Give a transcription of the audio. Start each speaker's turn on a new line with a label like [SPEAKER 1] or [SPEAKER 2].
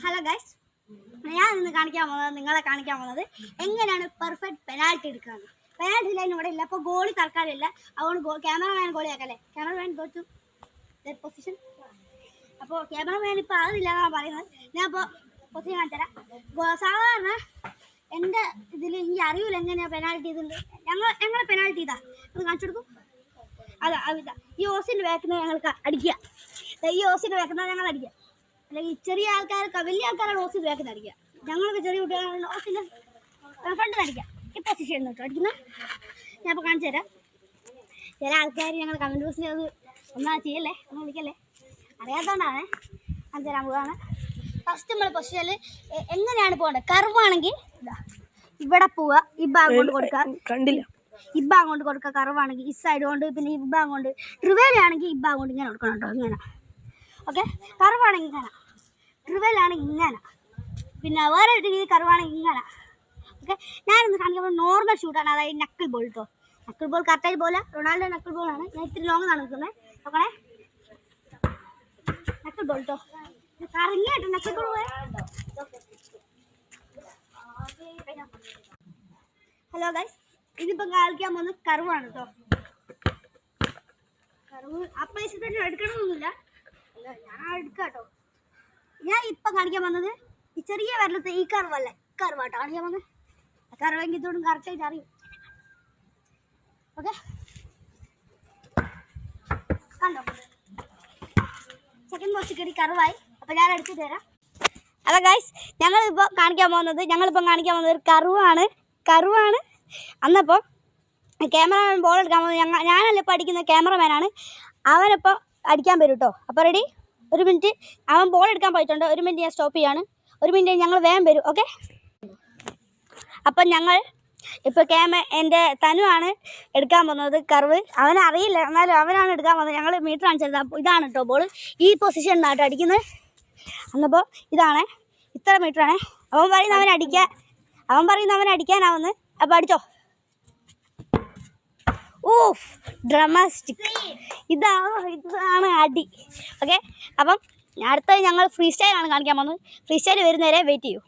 [SPEAKER 1] Hello guys, ഞാൻ ഇന്ന് നിങ്ങളെ കാണിക്കാൻ പോകുന്നത് എങ്ങനെയാണ് പെർഫെക്റ്റ് പെനാൽറ്റി എടുക്കുന്നത്. പെനാൽറ്റി ലൈൻ ഇവിടെ ഇല്ല, അപ്പോൾ ഗോളി തൽക്കാലമില്ല. അതുകൊണ്ട് ക്യാമറമാൻ ഗോളിയാക്കല്ലേ. Cameraman go to position. അപ്പോൾ ക്യാമറമാൻ ഇപ്പോൾ അതില്ല എന്നാണ് പറയുന്നത്. ഞാൻ ഇപ്പോൾ പൊസിഷൻ കാണിച്ചുതരാം. സാധാരണ എൻ്റെ ഇതിൽ എനിക്ക് അറിയില്ല എങ്ങനെയാണ് പെനാൽറ്റി ഇതുണ്ട്. ഞങ്ങൾ പെനാൽറ്റി ഇതാ അത് കാണിച്ചു കൊടുക്കും. അതാ ഈ ഓസിൻ്റെ ബാക്കിൽ ഞങ്ങൾക്ക് അടിക്കുക. ഈ ഓസിൻ്റെ ബാക്കിൽ ഞങ്ങൾ അടിക്കുക. അല്ലെങ്കിൽ ചെറിയ ആൾക്കാർക്ക് വലിയ ആൾക്കാരാണ് ഓസിൽ ബാക്കിൽ അടിക്കുക. ഞങ്ങൾക്ക് ചെറിയ കുട്ടികളാണ് ഓസിൽ ഫ്രണ്ട് അടിക്കുക. ഈ പൊസിഷൻ കേട്ടോ അടിക്കുന്ന ഞാൻ ഇപ്പോൾ കാണിച്ചു തരാം. ചില ആൾക്കാർ ഞങ്ങൾ കമൻറ്റ് ബോക്സിൽ അത് ഒന്നാ ചെയ്യല്ലേ, ഒന്നും വിളിക്കല്ലേ, അറിയാത്തതുകൊണ്ടാണ് കാണിച്ചു തരാൻ പോവാണ്. ഫസ്റ്റ് നമ്മൾ പൊസിഷനിൽ എങ്ങനെയാണ് പോകേണ്ടത്. കർവാണെങ്കിൽ ഇവിടെ പോവുക, ഈ ഭാഗം കൊണ്ട് കൊടുക്കുക, കണ്ടില്ല ഈ ഭാഗം കൊണ്ട് കൊടുക്കുക. കർവാണെങ്കിൽ ഈ സൈഡ് കൊണ്ട്, പിന്നെ ഈ ഭാഗം കൊണ്ട്. ട്രിവേലയാണെങ്കിൽ ഈ ഭാഗം കൊണ്ട് ഇങ്ങനെ കൊടുക്കണം കേട്ടോ, ഇങ്ങനെ. ഓക്കെ, കർവാണെങ്കിൽ ഇങ്ങനെ, ട്രിവലാണെങ്കിൽ ഇങ്ങനെ, പിന്നെ വേറെ ഒരു രീതി കർവാണെങ്കിൽ ഇങ്ങനെ. ഓക്കെ, ഞാനിന്ന് കാണിക്കുമ്പോൾ നോർമൽ ഷൂട്ടാണ്, അതായത് നക്കിൾ ബോൾ കേട്ടോ. നക്കിൾ ബോൾ കറക്റ്റായി പോലെ റൊണാൾഡോ നക്കിൾ ബോളാണ്. ഞാൻ ഇത്തിരി ലോങ് ആണ് നിൽക്കുന്നത്. നോക്കണേ, നക്കിൾ ബോൾ കേട്ടോ, കറങ്ങിയായിട്ട് നക്കിൾ ബോൾ പോയ. ഹലോ ഗൈസ്, ഇതിപ്പോൾ കളിക്കാൻ പോകുന്നത് കർവാണ് കേട്ടോ. കർവ് ആ പൈസ തന്നെ എടുക്കണമെന്നൊന്നുമില്ല, ഞാൻ എടുക്കാം കേട്ടോ. ഞാൻ ഇപ്പം കാണിക്കാൻ വന്നത് ഈ ചെറിയ വരലത്തെ ഈ കർവല്ലേ, കർവാട്ടോ കാണിക്കാൻ വന്നത്. കർവെങ്കിൽ ഇതോടും കറക്റ്റായിട്ട് അറിയും. ഓക്കെ, കണ്ടോ, സെക്കൻഡ് പോസ്റ്റ് കയറി കർവായി. അപ്പം ഞാൻ എടുത്തു തരാം. ഹലോ ഗൈസ്, ഞങ്ങളിപ്പം കാണിക്കാൻ പോകുന്നത് ഒരു കർവാണ്. അന്നപ്പോൾ ക്യാമറമാൻ ബോൾ എടുക്കാൻ പോകുന്നത് ഞാനല്ല ഇപ്പോൾ അടിക്കുന്ന ക്യാമറമാനാണ്. അവനിപ്പോൾ അടിക്കാൻ വരും കേട്ടോ. അപ്പോൾ റെഡി, ഒരു മിനിറ്റ്. അവൻ ബോൾ എടുക്കാൻ പോയിട്ടുണ്ട്. ഒരു മിനിറ്റ് ഞാൻ സ്റ്റോപ്പ് ചെയ്യാണ്. ഒരു മിനിറ്റ് ഞങ്ങൾ വേഗം വരും. ഓക്കെ, അപ്പം ഞങ്ങൾ ഇപ്പോൾ എൻ്റെ തനുവാണ് എടുക്കാൻ പോകുന്നത് കർവ്. അവനറിയില്ല, എന്നാലും അവനാണ് എടുക്കാൻ പോകുന്നത്. ഞങ്ങൾ മീറ്റർ കാണിച്ചത്. അപ്പോൾ ഇതാണ് കേട്ടോ ബോൾ. ഈ പൊസിഷനിലാണ് കേട്ടോ അടിക്കുന്നത്. അന്നപ്പോൾ ഇതാണ്, ഇത്ര മീറ്ററാണ്. അവൻ പറയുന്ന അവൻ അടിക്കാനാവുന്നത്. അപ്പോൾ അടിച്ചോ. ഓഫ്, ഡ്രമാസ്റ്റിക്. ഇതാണ് അടി. ഓക്കെ, അപ്പം അടുത്തത് ഞങ്ങൾ ഫ്രീ സ്റ്റൈലാണ് കാണിക്കാൻ പോകുന്നത്. ഫ്രീ സ്റ്റൈൽ വരുന്നവരെ വെയിറ്റ് ചെയ്യൂ.